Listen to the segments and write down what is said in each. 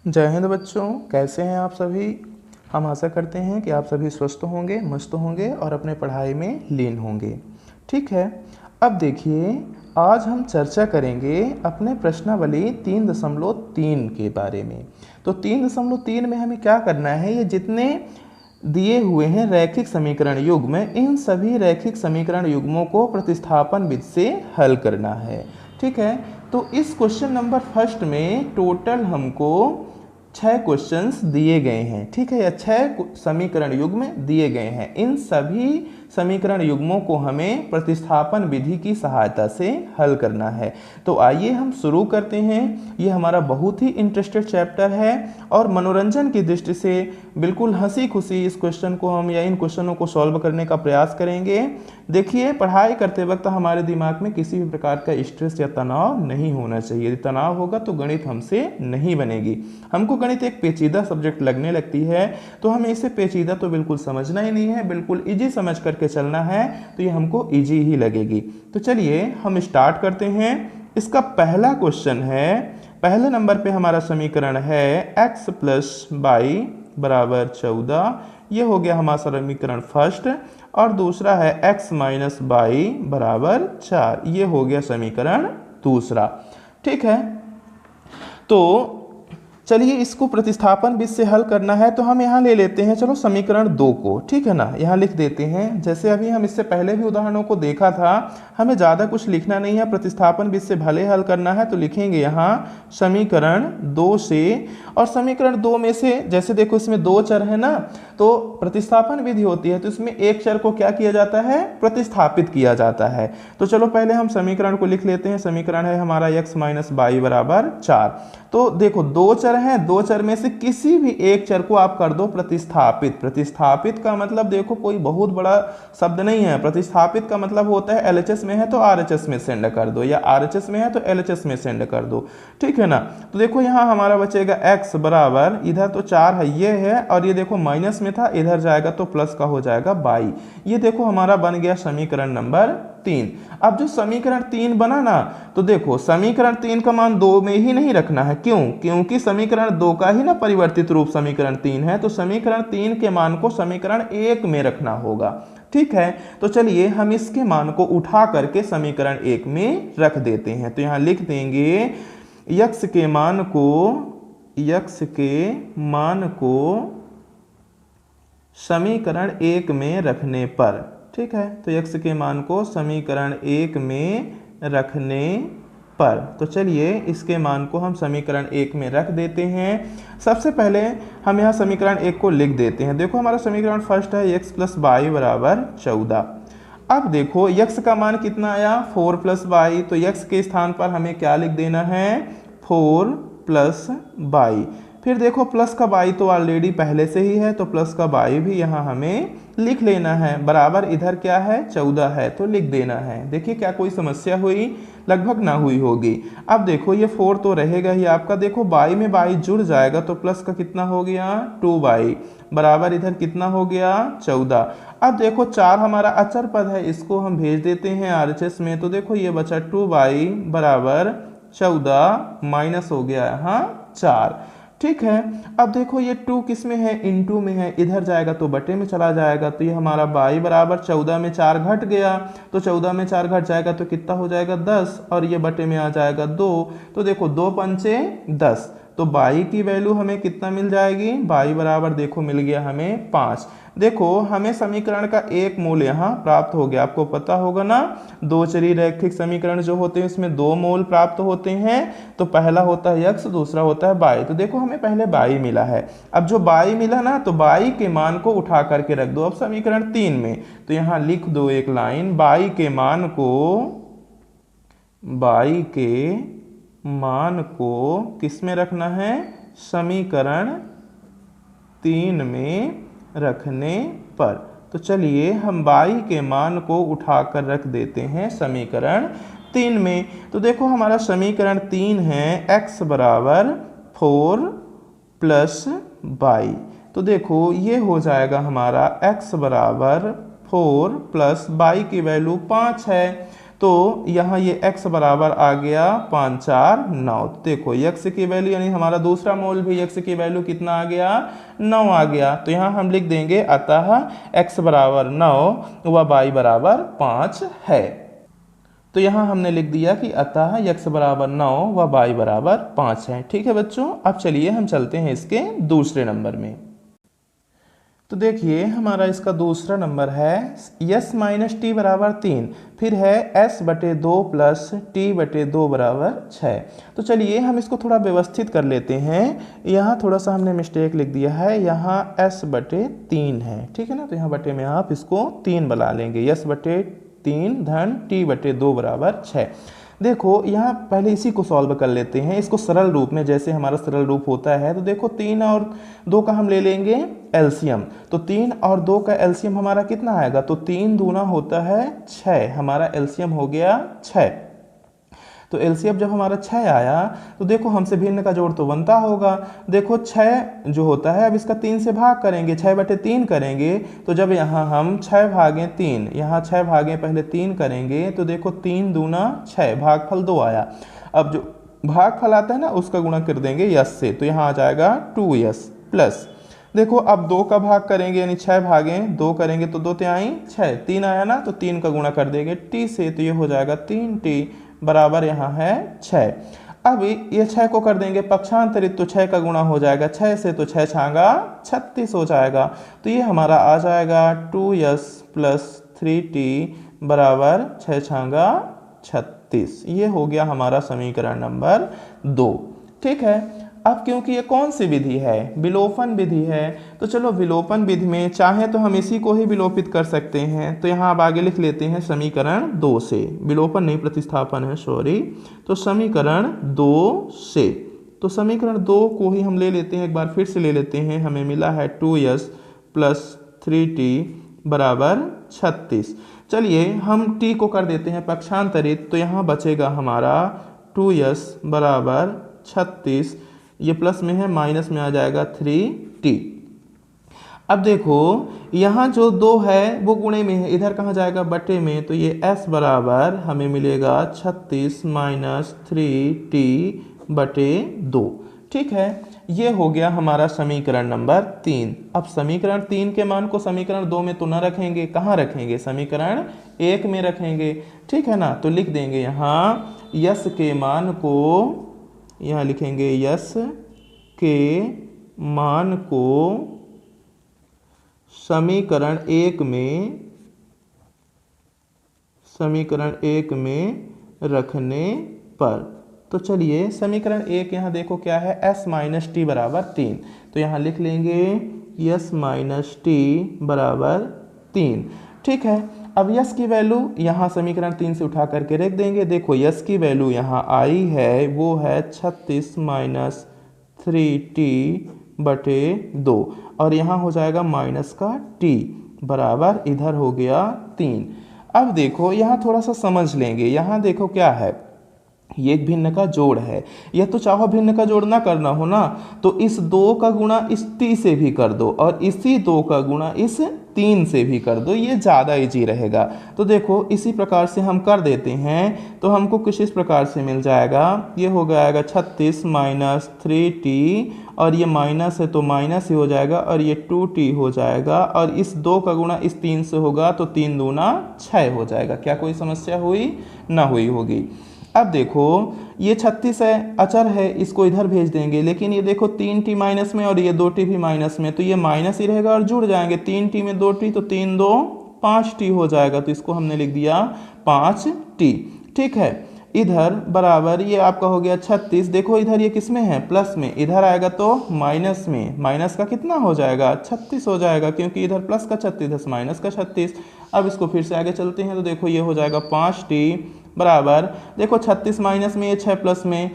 जय हिंद बच्चों, कैसे हैं आप सभी। हम आशा करते हैं कि आप सभी स्वस्थ होंगे, मस्त होंगे और अपने पढ़ाई में लीन होंगे। ठीक है, अब देखिए, आज हम चर्चा करेंगे अपने प्रश्नावली 3.3 के बारे में। तो 3.3 में हमें क्या करना है, ये जितने दिए हुए हैं रैखिक समीकरण युग्म, इन सभी रैखिक समीकरण युग्मों को प्रतिस्थापन विधि से हल करना है। ठीक है, तो इस क्वेश्चन नंबर फर्स्ट में टोटल हमको 6 क्वेश्चंस दिए गए हैं। ठीक है, या 6 समीकरण युग्म दिए गए हैं। इन सभी समीकरण युग्मों को हमें प्रतिस्थापन विधि की सहायता से हल करना है। तो आइए हम शुरू करते हैं। ये हमारा बहुत ही इंटरेस्टेड चैप्टर है और मनोरंजन की दृष्टि से बिल्कुल हंसी खुशी इस क्वेश्चन को हम या इन क्वेश्चनों को सॉल्व करने का प्रयास करेंगे। देखिए, पढ़ाई करते वक्त हमारे दिमाग में किसी भी प्रकार का स्ट्रेस या तनाव नहीं होना चाहिए। यदि तनाव होगा तो गणित हमसे नहीं बनेगी। हमको गणित एक पेचीदा सब्जेक्ट लगने लगती है, तो हमें इसे पेचीदा तो बिल्कुल समझना ही नहीं है, बिल्कुल इजी समझ करके चलना है, तो ये हमको इजी ही लगेगी। तो चलिए हम स्टार्ट करते हैं। इसका पहला क्वेश्चन है, पहले नंबर पे हमारा समीकरण है x प्लस बाई बराबर 14। ये हो गया हमारा समीकरण फर्स्ट। और दूसरा है x माइनस बाई बराबर 4। ये हो गया समीकरण दूसरा। ठीक है, तो चलिए इसको प्रतिस्थापन विधि से हल करना है, तो हम यहाँ ले लेते हैं, चलो समीकरण 2 को। ठीक है ना, यहाँ लिख देते हैं। जैसे अभी हम इससे पहले भी उदाहरणों को देखा था, हमें ज़्यादा कुछ लिखना नहीं है, प्रतिस्थापन विधि से भले हल करना है। तो लिखेंगे यहाँ समीकरण 2 से, और समीकरण 2 में से जैसे देखो इसमें 2 चर है ना, तो प्रतिस्थापन विधि होती है तो इसमें एक चर को क्या किया जाता है, प्रतिस्थापित किया जाता है। तो चलो पहले हम समीकरण को लिख लेते हैं। समीकरण है हमारा x माइनस बाई बराबर 4। तो देखो 2 चर हैं, 2 चर में से किसी भी एक चर को आप कर दो प्रतिस्थापित। प्रतिस्थापित का मतलब देखो कोई बहुत बड़ा शब्द नहीं है। प्रतिस्थापित का मतलब होता है LHS में है तो RHS में सेंड कर दो, या RHS में है तो LHS में सेंड कर दो। ठीक है ना, तो देखो यहाँ हमारा बचेगा x बराबर, इधर तो 4 है, ये है, और ये देखो माइनस में था, इधर जाएगा तो प्लस का हो जाएगा 22। ये देखो हमारा बन गया समीकरण नंबर 3। अब जो समीकरण 3 बना ना, तो देखो समीकरण 3 का मान 2 में ही नहीं रखना है। क्यों? क्योंकि समीकरण 2 का ही ना परिवर्तित रूप समीकरण 3 है, तो समीकरण 3 के मान को समीकरण 1 में रखना होगा। ठीक है, तो चलिए हम इसके मान को उठा करके समीकरण 1 में रख देते हैं। तो यहां लिख देंगे x के मान को समीकरण 1 में रखने पर। ठीक है, तो x के मान को समीकरण 1 में रखने पर, तो चलिए इसके मान को हम समीकरण 1 में रख देते हैं। सबसे पहले हम यहाँ समीकरण 1 को लिख देते हैं। देखो हमारा समीकरण फर्स्ट है x प्लस बाई बराबर 14। अब देखो x का मान कितना आया, 4 प्लस बाई, तो x के स्थान पर हमें क्या लिख देना है, 4 प्लस बाई। फिर देखो प्लस का बाई तो ऑलरेडी पहले से ही है, तो प्लस का बाई भी यहाँ हमें लिख लेना है। बराबर इधर क्या है, 14 है, तो लिख देना है। देखिए क्या कोई समस्या हुई, लगभग ना हुई होगी। अब देखो ये 4 तो रहेगा ही आपका, देखो बाई में बाई जुड़ जाएगा तो प्लस का कितना हो गया, 2 बाई, बराबर इधर कितना हो गया, 14। अब देखो 4 हमारा अचर पद है, इसको हम भेज देते हैं RHS में, तो देखो ये बचा 2 बाई बराबर 14, माइनस हो गया यहाँ 4। ठीक है, अब देखो ये 2 किस में है, इनटू में है, इधर जाएगा तो बटे में चला जाएगा, तो ये हमारा बाई बराबर 14 में 4 घट गया, तो 14 में 4 घट जाएगा तो कितना हो जाएगा, 10, और ये बटे में आ जाएगा 2। तो देखो 2 पंचे 10, तो बाई की वैल्यू हमें कितना मिल जाएगी, बाई बराबर देखो मिल गया हमें 5। देखो हमें समीकरण का एक मूल यहाँ प्राप्त हो गया। आपको पता होगा ना, दो चरी रैखिक समीकरण जो होते हैं इसमें 2 मूल प्राप्त होते हैं। तो पहला होता है x, दूसरा होता है बाई। तो देखो हमें पहले बाई मिला है। अब जो बाई मिला ना, तो बाई के मान को उठा करके रख दो अब समीकरण 3 में। तो यहाँ लिख दो एक लाइन, बाई के मान को किस में रखना है, समीकरण 3 में रखने पर। तो चलिए हम बाई के मान को उठाकर रख देते हैं समीकरण 3 में। तो देखो हमारा समीकरण 3 है x बराबर 4 प्लस बाई। तो देखो ये हो जाएगा हमारा x बराबर 4 प्लस बाई की वैल्यू 5 है। तो यहाँ ये x बराबर आ गया 5 4 9। देखो x की वैल्यू यानी हमारा दूसरा मोल भी x की वैल्यू कितना आ गया 9 आ गया। तो यहाँ हम लिख देंगे अतः x बराबर 9 व y बराबर 5 है। तो यहाँ हमने लिख दिया कि अतः x बराबर 9 व y बराबर 5 है। ठीक है बच्चों, अब चलिए हम चलते हैं इसके दूसरे नंबर में। तो देखिए हमारा इसका दूसरा नंबर है s माइनस टी बराबर 3, फिर है s बटे 2 प्लस टी बटे 2 बराबर 6। तो चलिए हम इसको थोड़ा व्यवस्थित कर लेते हैं। यहाँ थोड़ा सा हमने मिस्टेक लिख दिया है, यहाँ s बटे 3 है, ठीक है ना। तो यहाँ बटे में आप इसको 3 बना लेंगे, s बटे 3 धन टी बटे 2 बराबर 6। देखो यहाँ पहले इसी को सॉल्व कर लेते हैं, इसको सरल रूप में, जैसे हमारा सरल रूप होता है। तो देखो 3 और 2 का हम ले लेंगे एलसीएम। तो 3 और 2 का एलसीएम हमारा कितना आएगा, तो 3 दूना होता है 6, हमारा एलसीएम हो गया 6। तो एलसीएम जब हमारा 6 आया तो देखो हमसे भिन्न का जोड़ तो बनता होगा। देखो 6 जो होता है अब इसका 3 से भाग करेंगे, 6 बटे 3 करेंगे। तो जब यहाँ हम 6 भागें 3, यहाँ 6 भागें पहले 3 करेंगे तो देखो 3 दूना 6, भागफल 2 आया। अब जो भागफल आता है ना उसका गुणा कर देंगे यस से, तो यहाँ आ जाएगा 2s प्लस। देखो अब 2 का भाग करेंगे यानी 6 भागें 2 करेंगे तो 2 तिहाई 6, 3 आया ना, तो 3 का गुणा कर देंगे t से, तो ये हो जाएगा 3t बराबर यहाँ है 6। अब ये 6 को कर देंगे पक्षांतरित, तो 6 का गुणा हो जाएगा 6 से, तो 6 छांगा 36 हो जाएगा। तो ये हमारा आ जाएगा 2s प्लस 3t बराबर 6 छांगा 36। ये हो गया हमारा समीकरण नंबर 2। ठीक है, अब क्योंकि ये कौन सी विधि है, विलोपन विधि है, तो चलो विलोपन विधि में चाहे तो हम इसी को ही विलोपित कर सकते हैं। तो यहाँ अब आगे लिख लेते हैं समीकरण 2 से, विलोपन नहीं प्रतिस्थापन है, सॉरी। तो समीकरण 2 से, तो समीकरण 2 को ही हम ले लेते हैं, एक बार फिर से ले लेते हैं। हमें मिला है 2s प्लस 3t बराबर 36। चलिए हम t को कर देते हैं पक्षांतरित, तो यहाँ बचेगा हमारा 2s बराबर 36, ये प्लस में है माइनस में आ जाएगा 3t। अब देखो यहाँ जो 2 है वो गुणे में है, इधर कहाँ जाएगा बटे में, तो ये s बराबर हमें मिलेगा 36 माइनस 3t बटे 2। ठीक है, ये हो गया हमारा समीकरण नंबर 3। अब समीकरण 3 के मान को समीकरण 2 में तो न रखेंगे, कहाँ रखेंगे, समीकरण 1 में रखेंगे। ठीक है ना, तो लिख देंगे यहाँ यस के मान को, यहाँ लिखेंगे यस के मान को समीकरण 1 में रखने पर। तो चलिए समीकरण 1 यहाँ देखो क्या है, s माइनस टी बराबर 3। तो यहाँ लिख लेंगे s माइनस टी बराबर 3। ठीक है, अब यस की वैल्यू यहाँ समीकरण 3 से उठा करके रख देंगे। देखो यस की वैल्यू यहाँ आई है, वो है 36 माइनस 3t बटे 2, और यहाँ हो जाएगा माइनस का t बराबर इधर हो गया 3। अब देखो यहाँ थोड़ा सा समझ लेंगे, यहाँ देखो क्या है, ये एक भिन्न का जोड़ है। यह तो चाहो भिन्न का जोड़ ना करना हो ना, तो इस 2 का गुणा इस t से भी कर दो और इसी 2 का गुणा इस 3 से भी कर दो, ये ज़्यादा इजी रहेगा। तो देखो इसी प्रकार से हम कर देते हैं, तो हमको कुछ इस प्रकार से मिल जाएगा, ये हो जाएगा 36 माइनस 3t, और ये माइनस है तो माइनस ही हो जाएगा, और ये 2t हो जाएगा, और इस 2 का गुणा इस 3 से होगा तो 3 दूना 6 हो जाएगा। क्या कोई समस्या हुई, ना हुई होगी। अब देखो ये 36 है, अचर है, इसको इधर भेज देंगे, लेकिन ये देखो 3t माइनस में और ये 2t भी माइनस में, तो ये माइनस ही रहेगा और जुड़ जाएंगे, 3t में 2t, तो 3 2 5t हो जाएगा। तो इसको हमने लिख दिया 5t। ठीक है, इधर बराबर ये आपका हो गया 36। देखो इधर ये किस में है, प्लस में, इधर आएगा तो माइनस में, माइनस का कितना हो जाएगा 36 हो जाएगा, क्योंकि इधर प्लस का 36 माइनस का 36। अब इसको फिर से आगे चलते हैं, तो देखो ये हो जाएगा 5t बराबर, देखो 36 माइनस में, ये 6 प्लस में,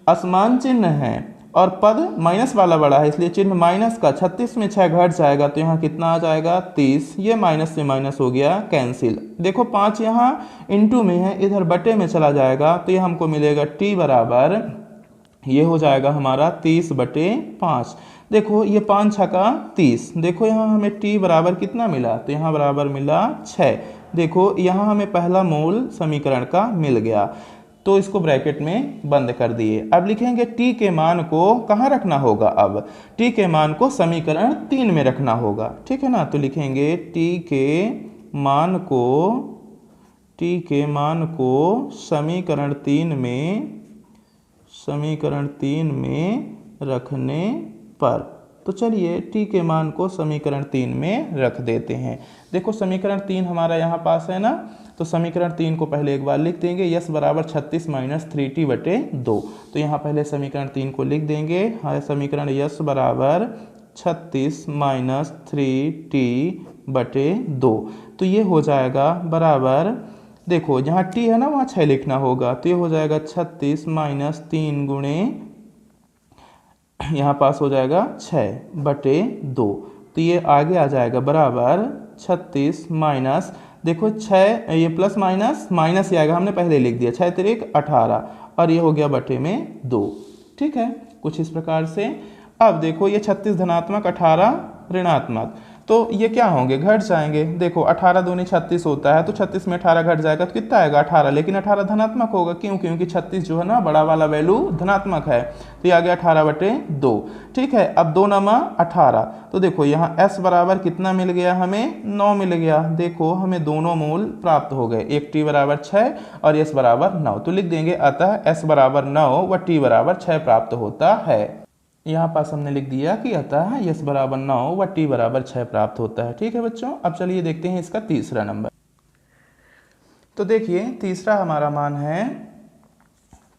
असमान चिन्ह है और पद माइनस वाला बड़ा है, इसलिए चिन्ह माइनस का, 36 में 6 घट जाएगा, तो यहाँ कितना आ जाएगा 30। ये माइनस से माइनस हो गया कैंसिल। देखो 5 यहाँ इंटू में है, इधर बटे में चला जाएगा, तो ये हमको मिलेगा t बराबर, ये हो जाएगा हमारा 30 बटे 5। देखो ये 5 छका 30, देखो यहाँ हमें t बराबर कितना मिला, तो यहाँ बराबर मिला 6। देखो यहाँ हमें पहला मूल समीकरण का मिल गया, तो इसको ब्रैकेट में बंद कर दिए। अब लिखेंगे t के मान को कहाँ रखना होगा, अब t के मान को समीकरण 3 में रखना होगा, ठीक है ना। तो लिखेंगे t के मान को समीकरण 3 में रखने पर। तो चलिए t के मान को समीकरण 3 में रख देते हैं। देखो समीकरण 3 हमारा यहाँ पास है ना, तो समीकरण 3 को पहले एक बार लिख देंगे, यस बराबर 36 माइनस 3t बटे 2। तो यहाँ पहले समीकरण 3 को लिख देंगे, हाँ समीकरण यस बराबर 36 माइनस 3t बटे 2। तो ये हो जाएगा बराबर, देखो जहाँ t है ना वहाँ 6 लिखना होगा, तो ये हो जाएगा 36 माइनस 3 गुणे यहाँ पास हो जाएगा 6 बटे 2। तो ये आगे आ जाएगा बराबर 36 माइनस, देखो 6 ये प्लस माइनस माइनस ही आएगा, हमने पहले लिख दिया 6 तिरिक 18 और ये हो गया बटे में 2, ठीक है कुछ इस प्रकार से। अब देखो ये 36 धनात्मक 18 ऋणात्मक, तो ये क्या होंगे, घट जाएंगे। देखो 18 दूनी 36 होता है, तो 36 में 18 घट जाएगा तो कितना आएगा 18, लेकिन 18 धनात्मक होगा, क्यों, क्योंकि 36 जो है ना बड़ा वाला वैल्यू धनात्मक है, तो ये आ गया 18 बटे 2, ठीक है। अब 2 नमा 18, तो देखो यहाँ s बराबर कितना मिल गया, हमें 9 मिल गया। देखो हमें दोनों मूल प्राप्त हो गए, एक t बराबर 6 और s बराबर 9। तो लिख देंगे अतः s बराबर 9 व t बराबर 6 प्राप्त होता है। यहाँ पास हमने लिख दिया कि अतः यस बराबर 9 व टी बराबर 6 प्राप्त होता है, ठीक है बच्चों। अब चलिए देखते हैं इसका तीसरा नंबर। तो देखिए तीसरा हमारा मान है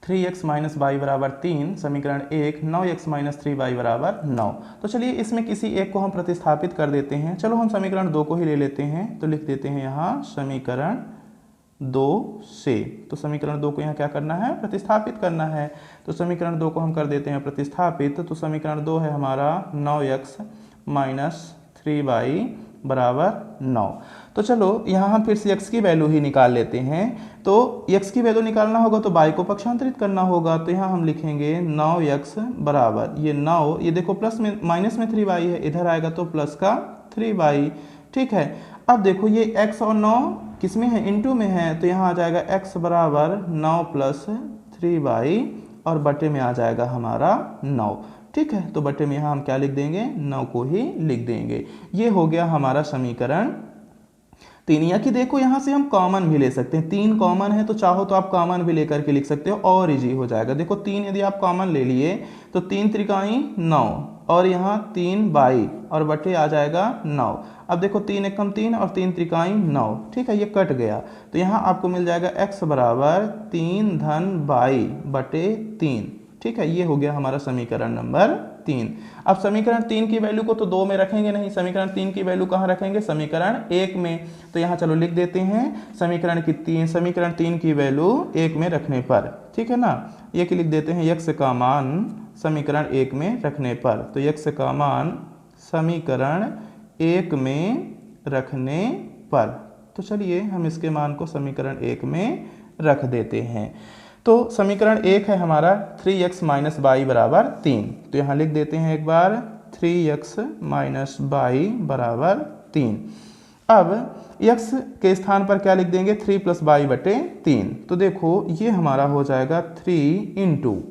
3x माइनस वाई बराबर 3, समीकरण 1 9x माइनस 3y बराबर 9। तो चलिए इसमें किसी एक को हम प्रतिस्थापित कर देते हैं। चलो हम समीकरण 2 को ही ले लेते हैं, तो लिख देते हैं यहाँ समीकरण 2 से। तो समीकरण 2 को यहाँ क्या करना है, प्रतिस्थापित करना है। तो समीकरण 2 को हम कर देते हैं प्रतिस्थापित। तो समीकरण 2 है हमारा 9x माइनस 3y बराबर 9। तो चलो यहाँ हम फिर से x की वैल्यू ही निकाल लेते हैं। तो x की वैल्यू निकालना होगा तो y को पक्षांतरित करना होगा। तो यहाँ हम लिखेंगे 9x बराबर ये 9, ये देखो प्लस में माइनस में 3y है, इधर आएगा तो प्लस का 3y, ठीक है। अब देखो ये x और 9 किस में है, इनटू में है, तो यहाँ आ जाएगा x बराबर 9 प्लस 3y और बटे में आ जाएगा हमारा 9, ठीक है। तो बटे में यहाँ हम क्या लिख देंगे, 9 को ही लिख देंगे। ये हो गया हमारा समीकरण 3। या कि देखो यहाँ से हम कॉमन भी ले सकते हैं, 3 कॉमन है तो चाहो तो आप कॉमन भी लेकर के लिख सकते हो और इजी हो जाएगा। देखो 3 यदि आप कॉमन ले लिए तो 3 त्रिकाई 9 और यहाँ 3 बाई और बटे आ जाएगा 9। अब देखो 3 एकम 3 और 3 त्रिकाई 9, ठीक है, ये कट गया। तो यहाँ आपको मिल जाएगा x बराबर 3 धन बाई बटे 3, ठीक है। ये हो गया हमारा समीकरण नंबर 3। अब समीकरण 3 की वैल्यू को तो 2 में रखेंगे नहीं, समीकरण 3 की वैल्यू कहाँ रखेंगे, समीकरण 1 में। तो यहाँ चलो लिख देते हैं समीकरण 3 की वैल्यू 1 में रखने पर, ठीक है ना। ये लिख देते हैं x का मान समीकरण 1 में रखने पर। तो x का मान समीकरण 1 में रखने पर। तो चलिए हम इसके मान को समीकरण 1 में रख देते हैं। तो समीकरण 1 है हमारा 3x माइनस वाई बराबर 3। तो यहाँ लिख देते हैं एक बार 3x माइनस वाई बराबर 3। अब x के स्थान पर क्या लिख देंगे, 3 प्लस वाई बटे 3। तो देखो ये हमारा हो जाएगा 3 इंटू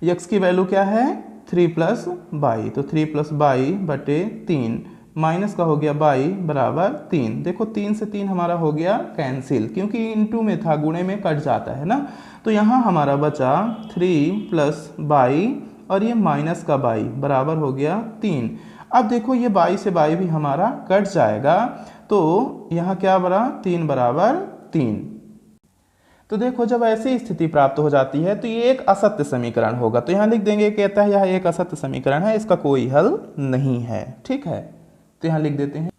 x की वैल्यू क्या है 3 प्लस वाई, तो 3 प्लस वाई बटे 3 माइनस का हो गया बाई बराबर 3। देखो 3 से 3 हमारा हो गया कैंसिल, क्योंकि इनटू में था, गुणे में कट जाता है ना। तो यहाँ हमारा बचा 3 प्लस बाई और ये माइनस का बाई बराबर हो गया 3। अब देखो ये बाई से बाई भी हमारा कट जाएगा, तो यहाँ क्या बना 3 बराबर 3। तो देखो जब ऐसी स्थिति प्राप्त हो जाती है तो ये एक असत्य समीकरण होगा। तो यहाँ लिख देंगे कहता है यह एक असत्य समीकरण है, इसका कोई हल नहीं है, ठीक है। तो यहाँ लिख देते हैं,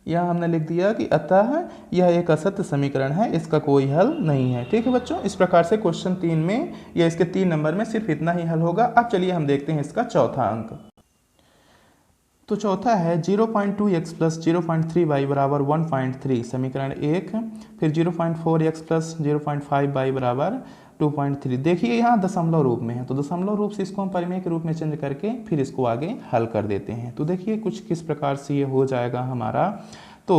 यहाँ हमने लिख दिया कि अतः यह एक असत्य समीकरण है, इसका कोई हल नहीं है, ठीक है बच्चों। इस प्रकार से क्वेश्चन 3 में या इसके 3 नंबर में सिर्फ इतना ही हल होगा। अब चलिए हम देखते हैं इसका चौथा अंक। तो चौथा है 0.2x प्लस 0.3y बराबर 1.3, समीकरण 1। फिर 0.4x प्लस 0.5y बराबर 2.3। देखिए यहाँ दशमलव रूप में है, तो दशमलव रूप से इसको हम परिमेय के रूप में चेंज करके फिर इसको आगे हल कर देते हैं। तो देखिए कुछ किस प्रकार से ये हो जाएगा हमारा। तो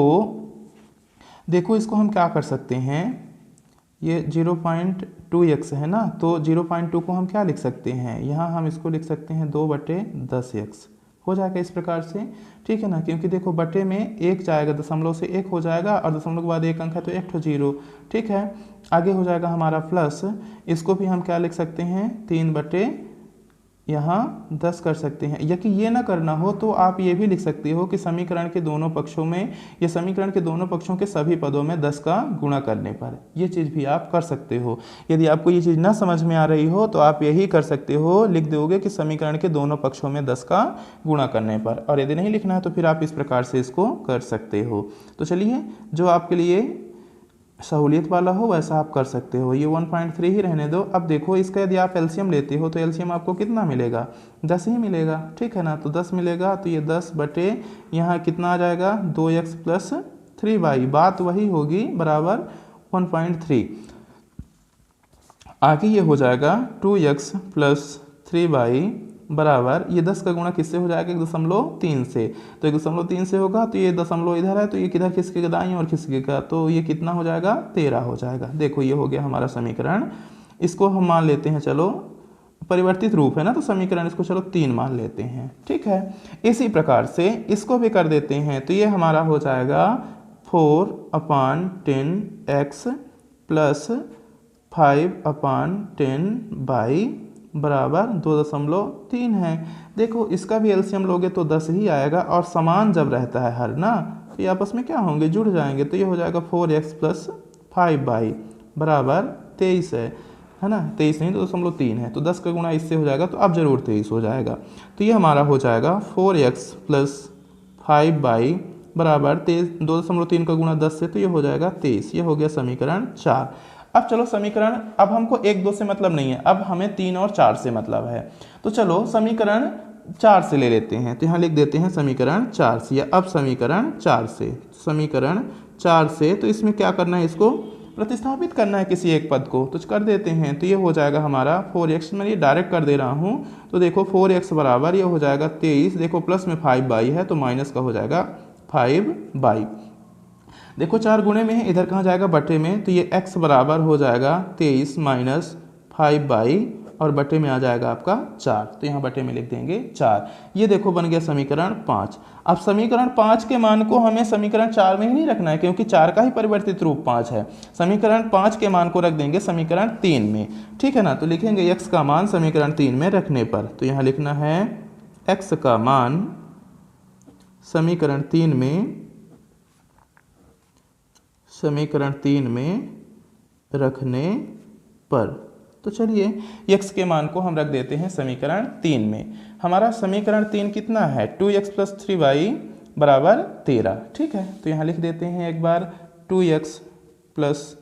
देखो इसको हम क्या कर सकते हैं, ये 0.2x है ना, तो 0.2 को हम क्या लिख सकते हैं, यहाँ हम इसको लिख सकते हैं 2/10x, हो जाएगा इस प्रकार से, ठीक है ना। क्योंकि देखो बटे में एक जाएगा, दशमलव से एक हो जाएगा और दशमलव के बाद एक अंक है तो एक ठो जीरो, ठीक है। आगे हो जाएगा हमारा प्लस, इसको भी हम क्या लिख सकते हैं 3/, यहाँ 10 कर सकते हैं। या कि ये ना करना हो तो आप ये भी लिख सकते हो कि समीकरण के दोनों पक्षों में, या समीकरण के दोनों पक्षों के सभी पदों में 10 का गुणा करने पर, ये चीज़ भी आप कर सकते हो। यदि आपको ये चीज़ ना समझ में आ रही हो तो आप यही कर सकते हो, लिख दोगे कि समीकरण के दोनों पक्षों में 10 का गुणा करने पर। और यदि नहीं लिखना है तो फिर आप इस प्रकार से इसको कर सकते हो। तो चलिए, जो आपके लिए सहूलियत वाला हो वैसा आप कर सकते हो। ये 1.3 ही रहने दो। अब देखो इसका यदि आप एलसीएम लेते हो तो एलसीएम आपको कितना मिलेगा, 10 ही मिलेगा, ठीक है ना। तो 10 मिलेगा तो ये 10 बटे यहाँ कितना आ जाएगा 2x प्लस 3y, बात वही होगी, बराबर 1.3। आगे ये हो जाएगा 2x प्लस 3y बराबर, ये 10 का गुणा किससे हो जाएगा 1.3 से, तो 1.3 से होगा तो ये दशमलव इधर है तो ये किधर खिसकेगा, दाईं और खिसकेगा, तो ये कितना हो जाएगा 13 हो जाएगा। देखो ये हो गया हमारा समीकरण। इसको हम मान लेते हैं, चलो परिवर्तित रूप है ना तो समीकरण, इसको चलो 3 मान लेते हैं, ठीक है। इसी प्रकार से इसको भी कर देते हैं, तो ये हमारा हो जाएगा 4/10x प्लस 5/10y बराबर 2.3 है। देखो इसका भी एलसीएम लोगे तो 10 ही आएगा, और समान जब रहता है हर ना तो ये आपस में क्या होंगे, जुड़ जाएंगे, तो ये हो जाएगा 4x प्लस 5y बराबर 23 है ना, 23 नहीं 2.3 है, तो 10 का गुणा इससे हो जाएगा तो अब जरूर 23 हो जाएगा। तो ये हमारा हो जाएगा 4x प्लस 5y बराबर 2.3 का गुणा 10 से, तो ये हो जाएगा 23। ये हो गया समीकरण 4। अब चलो समीकरण, अब हमको 1-2 से मतलब नहीं है, अब हमें 3 और 4 से मतलब है। तो चलो समीकरण 4 से ले लेते हैं, तो यहाँ लिख देते हैं समीकरण 4 से, या अब समीकरण 4 से, समीकरण 4 से, तो इसमें क्या करना है, इसको प्रतिस्थापित करना है किसी एक पद को, तो कर देते हैं। तो ये हो जाएगा हमारा 4x, मैं ये डायरेक्ट कर दे रहा हूँ, तो देखो 4x बराबर ये हो जाएगा 23, देखो प्लस में 5y है तो माइनस का हो जाएगा 5y। देखो 4 गुणे में है, इधर कहाँ जाएगा बटे में, तो ये x बराबर हो जाएगा 23 माइनस 5y, और बटे में आ जाएगा आपका 4, तो यहाँ बटे में लिख देंगे 4। ये देखो बन गया समीकरण 5। अब समीकरण 5 के मान को हमें समीकरण 4 में ही नहीं रखना है, क्योंकि 4 का ही परिवर्तित रूप 5 है। समीकरण 5 के मान को रख देंगे समीकरण 3 में, ठीक है ना। तो लिखेंगे x का मान समीकरण 3 में रखने पर, तो यहाँ लिखना है x का मान समीकरण 3 में, समीकरण 3 में रखने पर। तो चलिए x के मान को हम रख देते हैं समीकरण 3 में। हमारा समीकरण 3 कितना है, 2x प्लस 3y बराबर 13, ठीक है। तो यहाँ लिख देते हैं एक बार 2x प्लस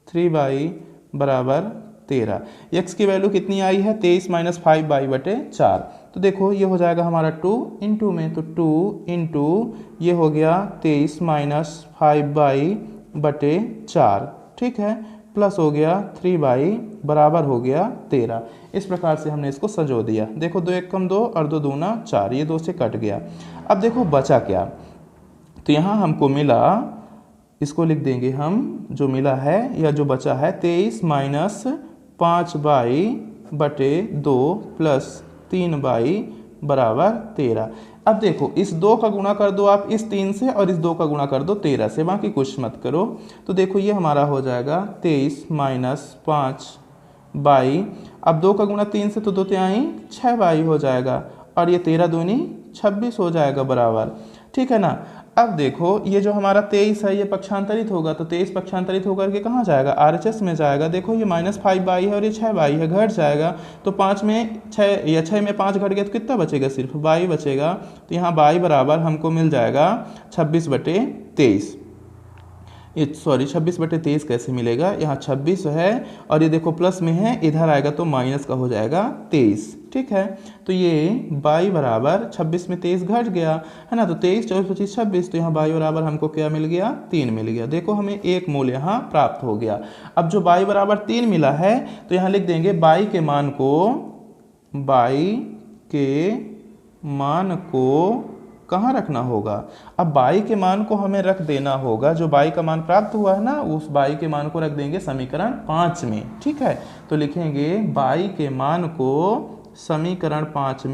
3y बराबर 13। x की वैल्यू कितनी आई है 23 माइनस 5y बटे 4। तो देखो ये हो जाएगा हमारा 2 इंटू में, तो 2 इंटू ये हो गया 23 माइनस 5y बटे 4, ठीक है, प्लस हो गया 3y बराबर हो गया 13। इस प्रकार से हमने इसको सजो दिया। देखो 2 1 कम 2 और 2 दूना 4, ये 2 से कट गया। अब देखो बचा क्या, तो यहाँ हमको मिला, इसको लिख देंगे हम, जो मिला है या जो बचा है 23 माइनस 5y बटे 2 प्लस 3y बराबर 13। अब देखो इस 2 का गुणा कर दो आप इस 3 से, और इस 2 का गुणा कर दो 13 से, बाकी कुछ मत करो। तो देखो ये हमारा हो जाएगा 23 माइनस 5y, अब 2 का गुणा 3 से तो 2 तिहाई 6y हो जाएगा, और ये 13 दूनी 26 हो जाएगा बराबर, ठीक है ना। अब देखो ये जो हमारा 23 है ये पक्षांतरित होगा, तो 23 पक्षांतरित होकर के कहाँ जाएगा, RHS में जाएगा। देखो ये माइनस 5y है और ये 6y है, घट जाएगा, तो 5 में 6 या 6 में 5 घट गया तो कितना बचेगा, सिर्फ y बचेगा। तो यहाँ y बराबर हमको मिल जाएगा 26/23। ये सॉरी 26/23 कैसे मिलेगा, यहाँ 26 है और ये देखो प्लस में है, इधर आएगा तो माइनस का हो जाएगा 23, ठीक है। तो ये y बराबर 26 में 23 घट गया है ना, तो 23 24 25 26, तो यहाँ y बराबर हमको क्या मिल गया, 3 मिल गया। देखो हमें एक मूल यहाँ प्राप्त हो गया। अब जो y बराबर 3 मिला है तो यहाँ लिख देंगे y के मान को कहाँ रखना होगा? अब बाई के मान को हमें रख देना होगा, जो बाई का मान प्राप्त हुआ है ना, उस बाई के मान को रख देंगे समीकरण 5 में। ठीक है, तो लिखेंगे बाई के मान को समीकरण 5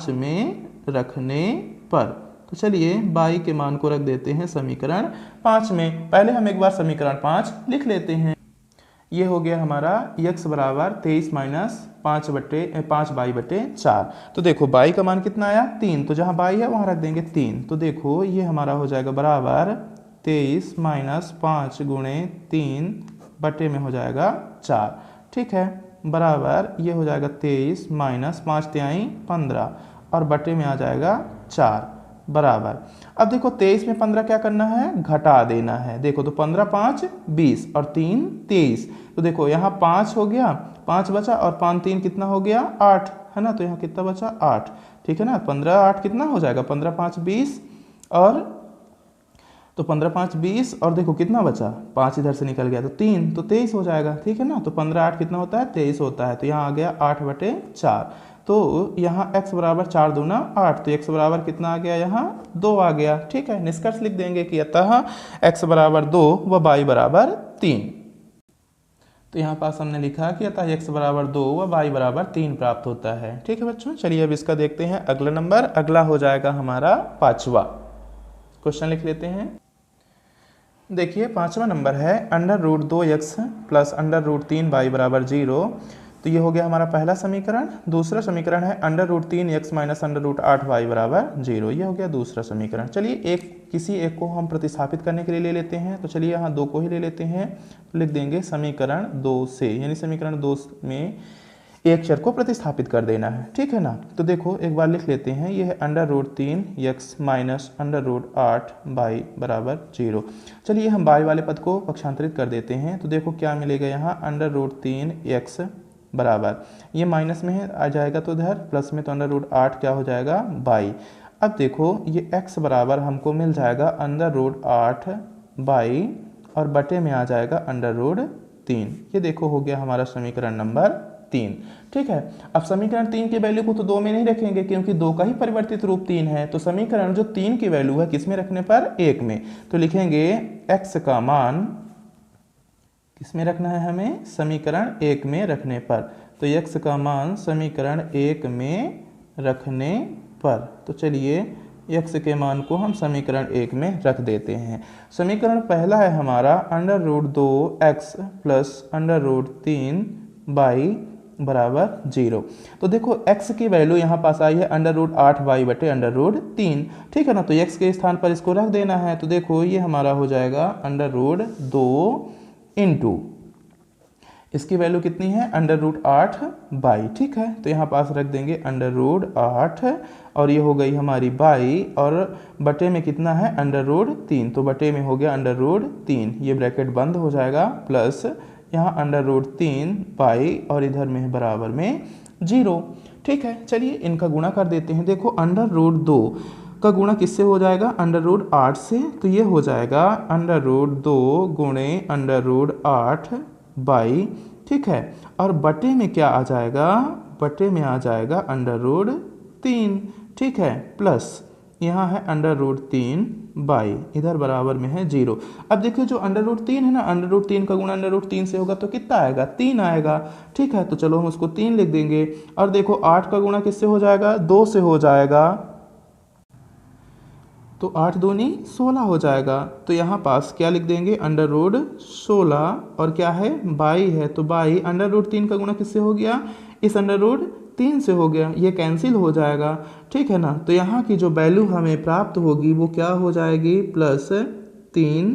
में रखने पर। तो चलिए बाई के मान को रख देते हैं समीकरण 5 में। पहले हम एक बार समीकरण 5 लिख लेते हैं। ये हो गया हमारा x बराबर 23 माइनस 5 बाई बटे 4। तो देखो बाई का मान कितना आया? 3। तो जहाँ बाई है वहाँ रख देंगे 3। तो देखो ये हमारा हो जाएगा बराबर 23 माइनस 5 गुणे 3 बटे में हो जाएगा 4। ठीक है, बराबर ये हो जाएगा 23 माइनस 5 तिहाई 15 और बटे में आ जाएगा 4 बराबर। अब देखो 23 में 15 क्या करना है? घटा देना है। देखो तो 15 5 20 और 3 23। तो देखो यहाँ 5 हो गया, 5 बचा और 5 3 कितना हो गया? 8 है ना। तो यहाँ कितना बचा? 8। ठीक है ना। 15 8 कितना हो जाएगा? 15 5 20 और तो 15 5 20 और देखो कितना बचा? 5 इधर से निकल गया तो 3, तो 23 हो जाएगा। ठीक है ना। तो 15 8 कितना होता है? 23 होता है। तो यहाँ आ गया 8 बटे 4। तो यहाँ x बराबर 4 दूना 8। तो x बराबर कितना आ गया? यहाँ 2 आ गया। ठीक है, निष्कर्ष लिख देंगे कि अतः x बराबर 2 व y बराबर 3। तो यहाँ पास हमने लिखा कि अतः x बराबर 2 व y बराबर 3 प्राप्त होता है। ठीक है बच्चों, चलिए अब इसका देखते हैं अगला नंबर। अगला हो जाएगा हमारा 5वां क्वेश्चन। लिख लेते हैं। देखिए 5वां नंबर है √2x प्लस √3y बराबर 0। तो ये हो गया हमारा पहला समीकरण। दूसरा समीकरण है √3x माइनस √8y बराबर 0। ये हो गया दूसरा समीकरण। चलिए किसी एक को हम प्रतिस्थापित करने के लिए ले लेते हैं। तो चलिए यहाँ 2 को ही ले लेते हैं। तो लिख देंगे समीकरण 2 से, यानी समीकरण 2 में एक चर को प्रतिस्थापित कर देना है। ठीक है ना। तो देखो एक बार लिख लेते हैं। ये है √3x माइनस √8y बराबर 0। चलिए हम y वाले पद को पक्षांतरित कर देते हैं। तो देखो क्या मिलेगा यहाँ? √3x बराबर, ये माइनस में है आ जाएगा तो इधर प्लस में, तो √8 क्या हो जाएगा? बाई। अब देखो ये x बराबर हमको मिल जाएगा √8 बाई और बटे में आ जाएगा √3। ये देखो हो गया हमारा समीकरण नंबर 3। ठीक है, अब समीकरण 3 की वैल्यू को तो 2 में नहीं रखेंगे क्योंकि 2 का ही परिवर्तित रूप 3 है। तो समीकरण जो 3 की वैल्यू है किस में रखने पर? 1 में। तो लिखेंगे x का मान किसमें रखना है हमें? समीकरण 1 में रखने पर। तो x का मान समीकरण 1 में रखने पर। तो चलिए x के मान को हम समीकरण 1 में रख देते हैं। समीकरण पहला है हमारा √2x प्लस √3y बराबर 0। तो देखो x की वैल्यू यहाँ पास आई है √8y बटे √3। ठीक है ना। तो x के स्थान पर इसको रख देना है। तो देखो ये हमारा हो जाएगा √2 इंटू इसकी वैल्यू कितनी है? √8 बाई। ठीक है, तो यहाँ पास रख देंगे √8 और ये हो गई हमारी बाई और बटे में कितना है? √3। तो बटे में हो गया √3, ये ब्रैकेट बंद हो जाएगा प्लस यहाँ √3 बाई और इधर में है बराबर में 0। ठीक है, चलिए इनका गुणा कर देते हैं। देखो √2 का गुणा किससे हो जाएगा? √8 से। तो ये हो जाएगा √2 गुणे √8 बाई। ठीक है, और बटे में क्या आ जाएगा? बटे में आ जाएगा √3। ठीक है, प्लस यहाँ है √3 बाई, इधर बराबर में है 0। अब देखिए जो √3 है ना, √3 का गुणा √3 से होगा तो कितना आएगा? 3 आएगा। ठीक है, तो चलो हम उसको 3 लिख देंगे। और देखो 8 का गुणा किससे हो जाएगा? 2 से हो जाएगा। तो 8 दूनी 16 हो जाएगा। तो यहाँ पास क्या लिख देंगे? √16 और क्या है? बाई है। तो बाई √3 का गुणा किससे हो गया? इस √3 से हो गया, ये कैंसिल हो जाएगा। ठीक है ना। तो यहाँ की जो वैल्यू हमें प्राप्त होगी वो क्या हो जाएगी? +3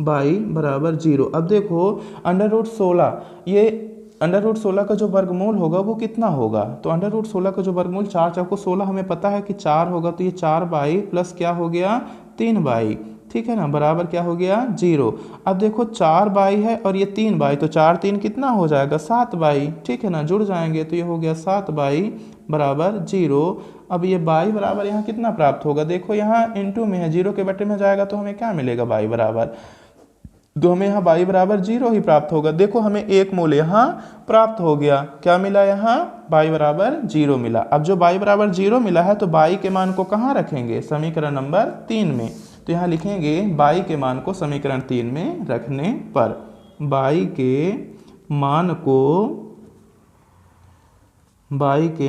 बाई बराबर 0। अब देखो √16, ये √16 का जो वर्गमूल होगा वो कितना होगा? तो √16 का जो वर्गमूल 4 चौको 16 हमें पता है कि 4 होगा। तो ये 4 बाई प्लस क्या हो गया? 3 बाई। ठीक है ना, बराबर क्या हो गया? 0। अब देखो 4 बाई है और ये 3 बाई, तो 4 3 कितना हो जाएगा? 7 बाई। ठीक है ना, जुड़ जाएंगे तो ये हो गया 7 बाई बराबर 0। अब ये बाई बराबर यहाँ कितना प्राप्त होगा? देखो यहाँ इंटू में है, 0 के बटे में जाएगा तो हमें क्या मिलेगा? बाई बराबर तो हमें यहाँ y बराबर 0 ही प्राप्त होगा। देखो हमें एक मूल यहाँ प्राप्त हो गया। क्या मिला यहाँ? y बराबर 0 मिला। अब जो y बराबर 0 मिला है तो y के मान को कहाँ रखेंगे? समीकरण नंबर 3 में। तो यहाँ लिखेंगे y के मान को समीकरण 3 में रखने पर, y के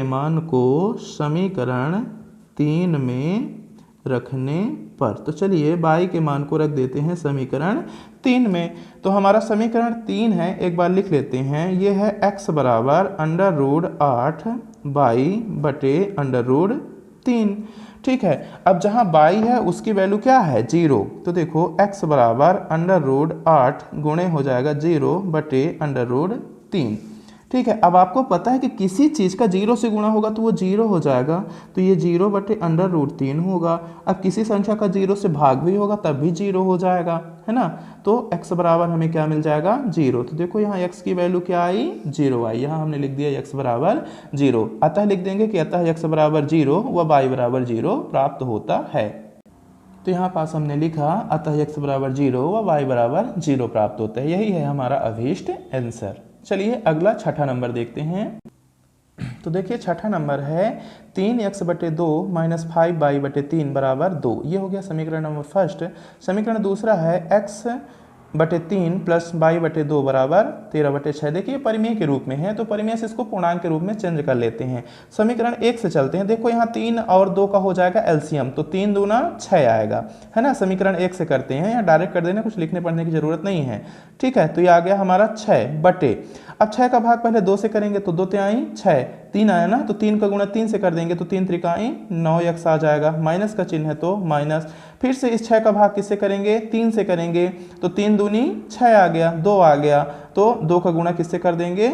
मान को समीकरण 3 में रखने पर। तो चलिए y के मान को रख देते हैं समीकरण 3 में। तो हमारा समीकरण 3 है, एक बार लिख लेते हैं। ये है x बराबर √8 y बटे √3। ठीक है, अब जहाँ y है उसकी वैल्यू क्या है? 0। तो देखो x बराबर √8 गुणे हो जाएगा 0 बटे √3। ठीक है, अब आपको पता है कि किसी चीज़ का 0 से गुणा होगा तो वो 0 हो जाएगा, तो ये 0 बटे √3 होगा। अब किसी संख्या का 0 से भाग भी होगा तब भी 0 हो जाएगा, है ना। तो x बराबर हमें क्या मिल जाएगा? 0। तो देखो यहाँ x की वैल्यू क्या आई? 0 आई। यहाँ हमने लिख दिया x बराबर 0। अतः लिख देंगे कि अतः x बराबर 0 व y बराबर 0 प्राप्त होता है। तो यहाँ पास हमने लिखा अतः x बराबर 0 व y बराबर 0 प्राप्त होता है। यही है हमारा अभीष्ट आंसर। चलिए अगला छठा नंबर देखते हैं। तो देखिए छठा नंबर है 3x बटे 2 माइनस 5y बटे 3 बराबर 2। ये हो गया समीकरण नंबर फर्स्ट। समीकरण दूसरा है x बटे 3 प्लस y बटे 2 बराबर 13 बटे 6। देखिए परिमेय के रूप में है तो परिमेय से इसको पूर्णांक के रूप में चेंज कर लेते हैं। समीकरण 1 से चलते हैं। देखो यहाँ 3 और 2 का हो जाएगा एलसीएम, तो 3 दूना 6 आएगा, है ना। समीकरण 1 से करते हैं, या डायरेक्ट कर देना, कुछ लिखने पढ़ने की जरूरत नहीं है। ठीक है, तो ये आ गया हमारा 6 बटे, अब 6 का भाग पहले 2 से करेंगे तो 2 तिहाई 6, 3 आया ना, तो 3 का गुणा 3 से कर देंगे तो 3 त्रिकाई 9x आ जाएगा। माइनस का चिन्ह है तो माइनस। फिर से इस 6 का भाग किससे करेंगे? 3 से करेंगे, तो 3 दूनी 6 आ गया, 2 आ गया, तो 2 का गुणा किससे कर देंगे?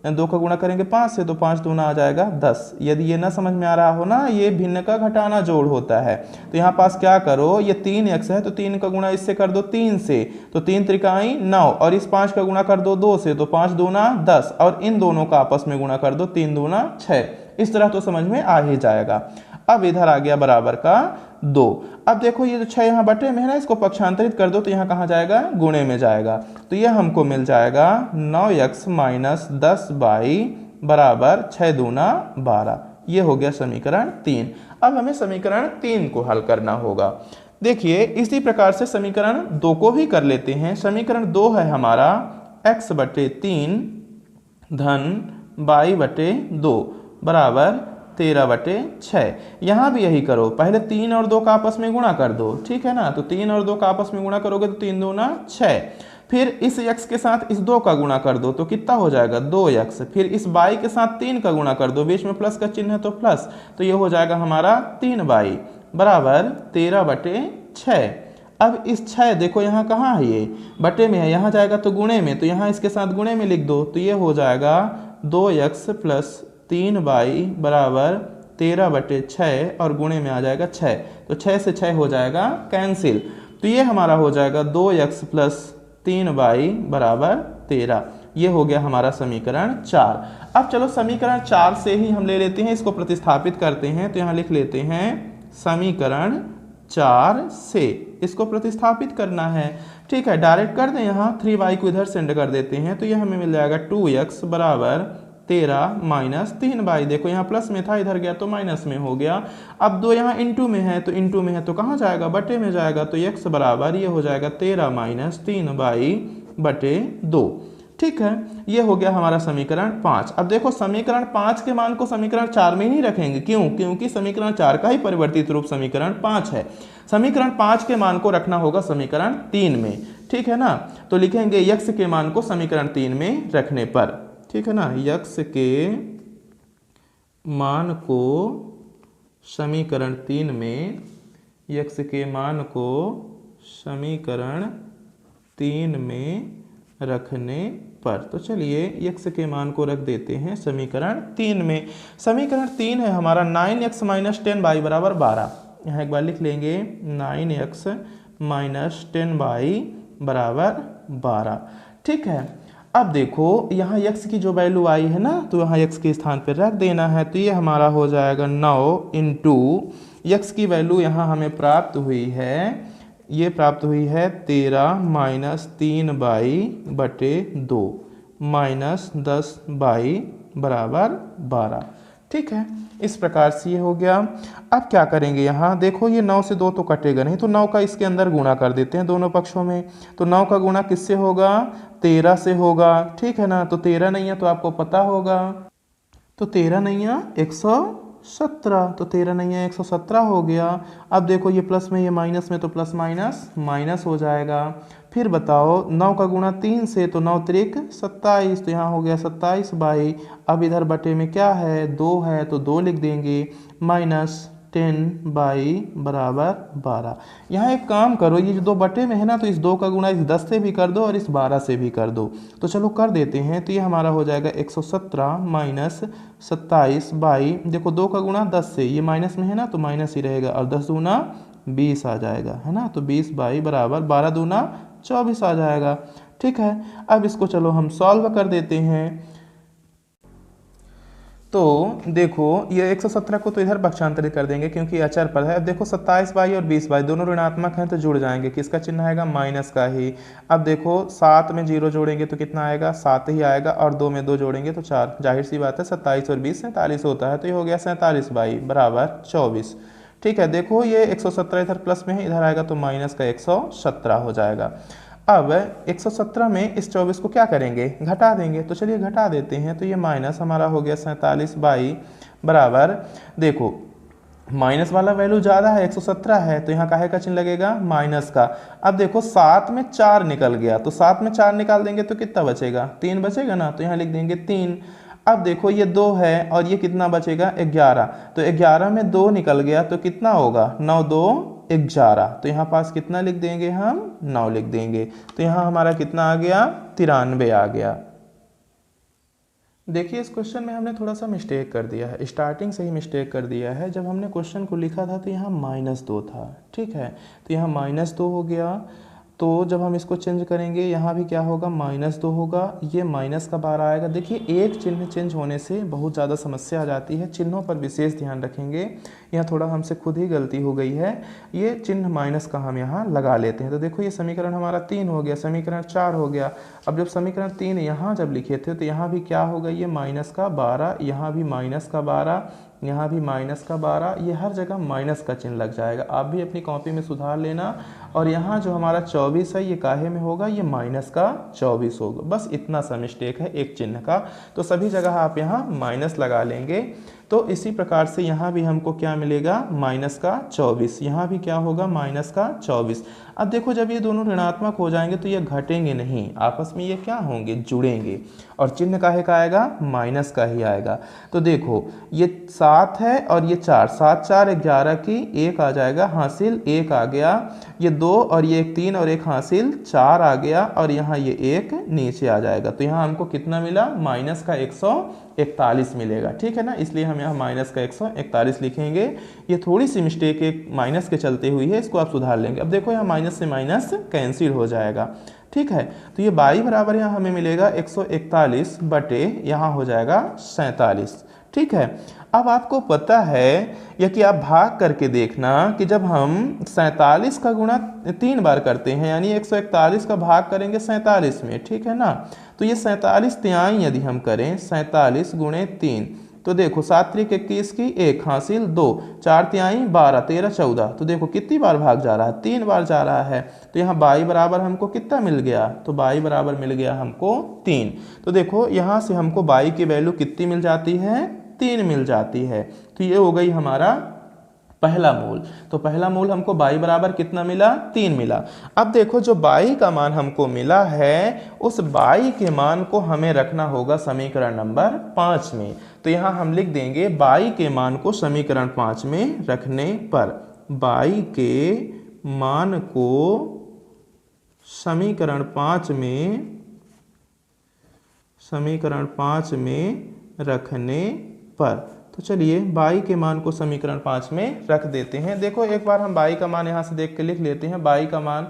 2 का गुणा करेंगे 5 से, तो 5 दूना आ जाएगा 10। यदि ये ना समझ में आ रहा हो ना, ये भिन्न का घटाना जोड़ होता है। तो यहाँ पास क्या करो, ये 3x है तो 3 का गुणा इससे कर दो 3 से, तो 3 त्रिकाई 9, और इस 5 का गुणा कर दो 2 से, तो 5 दूना 10, और इन दोनों का आपस में गुणा कर दो 3 दूना 6। इस तरह तो समझ में आ ही जाएगा। अब इधर आ गया बराबर का 2। अब देखो ये जो 6 यहाँ बटे में है ना, इसको पक्षांतरित कर दो तो यहाँ कहाँ जाएगा? गुणे में जाएगा। तो ये हमको मिल जाएगा 9x माइनस 10y बराबर 6 दूना 12। ये हो गया समीकरण 3। अब हमें समीकरण 3 को हल करना होगा। देखिए इसी प्रकार से समीकरण 2 को भी कर लेते हैं। समीकरण 2 है हमारा x बटे 3 धन y बटे 2 बराबर 13 बटे 6। यहाँ भी यही करो, पहले 3 और 2 का आपस में गुणा कर दो, ठीक है ना। तो 3 और 2 का आपस में गुणा करोगे तो 3 दूना 6। फिर इस x के साथ इस 2 का गुणा कर दो तो कितना हो जाएगा? 2x। फिर इस y के साथ 3 का गुणा कर दो, बीच में प्लस का चिन्ह है तो प्लस, तो ये हो जाएगा हमारा 3y बराबर 13 बटे 6। अब इस 6 देखो यहाँ कहाँ है? ये बटे में है, यहाँ जाएगा तो गुणे में, तो यहाँ इसके साथ गुणे में लिख दो, तो ये हो जाएगा 2x प्लस 3y बराबर 13 बटे 6, और गुणे में आ जाएगा 6, तो 6 से 6 हो जाएगा कैंसिल। तो ये हमारा हो जाएगा 2x प्लस 3y बराबर 13। ये हो गया हमारा समीकरण 4। अब चलो समीकरण 4 से ही हम ले लेते हैं, इसको प्रतिस्थापित करते हैं। तो यहाँ लिख लेते हैं समीकरण 4 से इसको प्रतिस्थापित करना है। ठीक है, डायरेक्ट कर दें, यहाँ 3y को इधर सेंड कर देते हैं, तो ये हमें मिल जाएगा 2x बराबर 13 माइनस 3y। देखो यहाँ प्लस में था, इधर गया तो माइनस में हो गया। अब 2 यहाँ इंटू में है, तो इंटू में है तो कहाँ जाएगा? बटे में जाएगा, तो x बराबर ये हो जाएगा 13 माइनस 3y बटे 2। ठीक है, ये हो गया हमारा समीकरण 5। अब देखो समीकरण 5 के मान को समीकरण 4 में ही नहीं रखेंगे, क्यों? क्योंकि समीकरण 4 का ही परिवर्तित रूप समीकरण 5 है। समीकरण 5 के मान को रखना होगा समीकरण 3 में, ठीक है ना। तो लिखेंगे x के मान को समीकरण 3 में रखने पर, ठीक है ना, x के मान को समीकरण 3 में, x के मान को समीकरण 3 में रखने पर। तो चलिए x के मान को रख देते हैं समीकरण 3 में। समीकरण 3 है हमारा 9x माइनस 10y बराबर 12। यहाँ एक बार लिख लेंगे 9x माइनस 10y बराबर 12। ठीक है, अब देखो यहाँ x की जो वैल्यू आई है ना, तो यहाँ x के स्थान पर रख देना है। तो ये हमारा हो जाएगा 9 इंटू x की वैल्यू यहाँ हमें प्राप्त हुई है, ये प्राप्त हुई है 13 माइनस 3/2 माइनस 10/12। ठीक है, इस प्रकार से ये हो गया। अब क्या करेंगे, यहाँ देखो ये 9 से 2 तो कटेगा नहीं, तो 9 का इसके अंदर गुणा कर देते हैं दोनों पक्षों में। तो 9 का गुणा किससे होगा, 13 से होगा। ठीक है ना, तो 13 नहीं है तो आपको पता होगा, तो 13 नहीं है 117, तो 13 नहीं है 117 हो गया। अब देखो ये प्लस में ये माइनस में, तो प्लस माइनस माइनस हो जाएगा। फिर बताओ 9 का गुणा 3 से, तो 9 त्रिक 27, तो यहाँ हो गया 27/। अब इधर बटे में क्या है, 2 है, तो 2 लिख देंगे, माइनस 10/12। यहाँ एक काम करो, ये जो 2 बटे में है ना, तो इस 2 का गुणा इस 10 से भी कर दो और इस 12 से भी कर दो। तो चलो कर देते हैं, तो ये हमारा हो जाएगा 117 माइनस 27/। देखो 2 का गुणा 10 से, ये माइनस में है ना तो माइनस ही रहेगा, और 10 दूना 20 आ जाएगा, है ना। तो 20/, 12 दूना 24 आ जाएगा। ठीक है, अब इसको चलो हम सॉल्व कर देते हैं। तो देखो ये 117 को तो इधर पक्षांतरित कर देंगे क्योंकि अचर पर है। अब देखो 27/, और 20/, दोनों ऋणात्मक हैं तो जुड़ जाएंगे, किसका चिन्ह आएगा, माइनस का ही। अब देखो 7 में 0 जोड़ेंगे तो कितना आएगा, 7 ही आएगा, और 2 में 2 जोड़ेंगे तो 4। जाहिर सी बात है 27 और 20 47 होता है, तो ये हो गया 47/, बराबर 24। ठीक है, देखो ये 117 इधर प्लस में है, इधर आएगा तो माइनस का 117 हो जाएगा। अब 117 में इस 24 को क्या करेंगे, घटा देंगे, तो चलिए घटा देते हैं। तो ये माइनस हमारा हो गया 47/, बराबर, देखो माइनस वाला वैल्यू ज़्यादा है, 117 है, तो यहाँ काहे का चिन्ह लगेगा, माइनस का। अब देखो 7 में 4 निकल गया, तो 7 में 4 निकाल देंगे तो कितना बचेगा, 3 बचेगा ना, तो यहाँ लिख देंगे 3। अब देखो ये 2 है और ये कितना बचेगा, 11, तो 11 में 2 निकल गया तो कितना होगा, 9 2 11, तो यहाँ पास कितना लिख देंगे हम, 9 लिख देंगे। तो यहाँ हमारा कितना आ गया, 93 आ गया। देखिए इस क्वेश्चन में हमने थोड़ा सा मिस्टेक कर दिया है, स्टार्टिंग से ही मिस्टेक कर दिया है। जब हमने क्वेश्चन को लिखा था तो यहाँ -2 था, ठीक है, तो यहाँ -2 हो गया। तो जब हम इसको चेंज करेंगे यहाँ भी क्या होगा, -2 होगा, ये माइनस का 12 आएगा। देखिए एक चिन्ह चेंज होने से बहुत ज़्यादा समस्या आ जाती है, चिन्हों पर विशेष ध्यान रखेंगे। यहाँ थोड़ा हमसे खुद ही गलती हो गई है, ये चिन्ह माइनस का हम यहाँ लगा लेते हैं। तो देखो ये समीकरण हमारा 3 हो गया, समीकरण 4 हो गया। अब जब समीकरण 3 यहाँ जब लिखे थे तो यहाँ भी क्या होगा, ये -12, यहाँ भी -12, यहाँ भी -12, ये हर जगह माइनस का चिन्ह लग जाएगा। आप भी अपनी कॉपी में सुधार लेना। और यहाँ जो हमारा 24 है ये काहे में होगा, ये -24 होगा। बस इतना सा मिस्टेक है एक चिन्ह का, तो सभी जगह आप यहाँ माइनस लगा लेंगे। तो इसी प्रकार से यहाँ भी हमको क्या मिलेगा, -24, यहाँ भी क्या होगा, -24। अब देखो जब ये दोनों ऋणात्मक हो जाएंगे तो ये घटेंगे नहीं, आपस में ये क्या होंगे, जुड़ेंगे, और चिन्ह काहे का आएगा, माइनस का ही आएगा। तो देखो ये 7 है और ये 4, 7 4 11 की 1 आ जाएगा, हासिल 1 आ गया, ये 2 और ये 1 3 और 1 हासिल 4 आ गया, और यहाँ ये 1 नीचे आ जाएगा। तो यहाँ हमको कितना मिला, -141 मिलेगा, ठीक है ना। इसलिए हम यहाँ -141 लिखेंगे। ये थोड़ी सी मिस्टेक एक माइनस के चलते हुई है, इसको आप सुधार लेंगे। अब देखो यहाँ माइनस से माइनस कैंसिल हो जाएगा, ठीक है। तो ये 22 बराबर यहाँ हमें मिलेगा 141 बटे यहाँ हो जाएगा 47, ठीक है। अब आपको पता है या कि आप भाग करके देखना कि जब हम 47 का गुणा 3 बार करते हैं, यानी 141 का भाग करेंगे 47 में, ठीक है ना। तो ये 47 तिहाई यदि हम करें 47 गुणे 3, तो देखो 7 त्रिक 21 की 1 हासिल 2, 4 तिहाई 12, 13 14, तो देखो कितनी बार भाग जा रहा है, 3 बार जा रहा है। तो यहाँ 22 बराबर हमको कितना मिल गया, तो 22 बराबर मिल गया हमको 3। तो देखो यहाँ से हमको 22 की वैल्यू कितनी मिल जाती है, 3 मिल जाती है। तो ये हो गई हमारा पहला मूल। तो पहला मूल हमको 22 बराबर कितना मिला, 3 मिला। अब देखो जो 22 का मान हमको मिला है, उस 22 के मान को हमें रखना होगा समीकरण नंबर 5 में। तो यहाँ हम लिख देंगे 22 के मान को समीकरण 5 में रखने पर, 22 के मान को समीकरण 5 में रखने पर, तो चलिए 22 के मान को समीकरण 5 में रख देते हैं। देखो एक बार हम 22 का मान यहाँ से देख के लिख लेते हैं। 22 का मान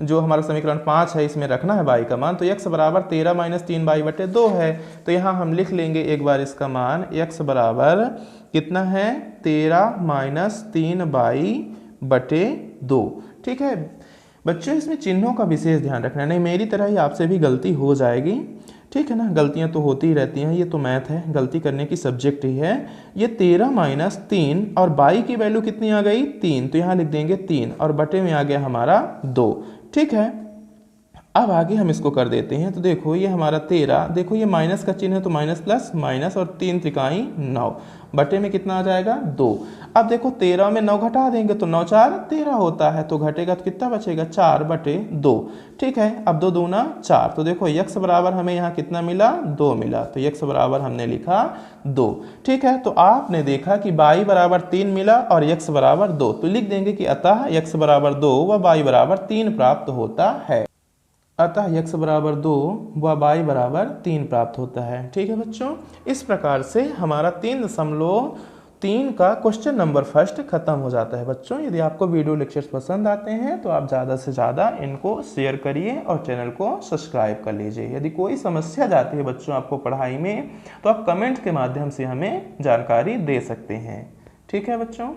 जो हमारा समीकरण 5 है इसमें रखना है 22 का मान, तो x बराबर 13 - 3 बटे 2 है। तो यहाँ हम लिख लेंगे एक बार इसका मान, x बराबर कितना है, 13 - 3 बटे 2, ठीक है। बच्चों इसमें चिन्हों का विशेष ध्यान रखना, नहीं मेरी तरह ही आपसे भी गलती हो जाएगी, ठीक है ना, गलतियां तो होती ही रहती हैं, ये तो मैथ है, गलती करने की सब्जेक्ट ही है। ये 13 माइनस 3 और बाई की वैल्यू कितनी आ गई 3, तो यहाँ लिख देंगे 3 और बटे में आ गया हमारा 2, ठीक है। अब आगे हम इसको कर देते हैं, तो देखो ये हमारा 13, देखो ये माइनस का चिन्ह है तो माइनस प्लस माइनस और 3 त्रिकाई 9, बटे में कितना आ जाएगा 2। अब देखो 13 में 9 घटा देंगे तो 9 4 13 होता है, तो घटेगा तो कितना बचेगा 4 बटे 2, ठीक है। अब 2 दूना 4, तो देखो x बराबर हमें यहाँ कितना मिला 2 मिला, तो x बराबर हमने लिखा 2, ठीक है। तो आपने देखा कि y बराबर 3 मिला और x बराबर 2, तो लिख देंगे कि अतः x बराबर 2 व y बराबर 3 प्राप्त होता है, अतः x बराबर 2 व y बराबर 3 प्राप्त होता है, ठीक है बच्चों। इस प्रकार से हमारा 3.3 का क्वेश्चन नंबर फर्स्ट खत्म हो जाता है बच्चों। यदि आपको वीडियो लेक्चर्स पसंद आते हैं तो आप ज़्यादा से ज़्यादा इनको शेयर करिए और चैनल को सब्सक्राइब कर लीजिए। यदि कोई समस्या जाती है बच्चों आपको पढ़ाई में तो आप कमेंट के माध्यम से हमें जानकारी दे सकते हैं, ठीक है बच्चों।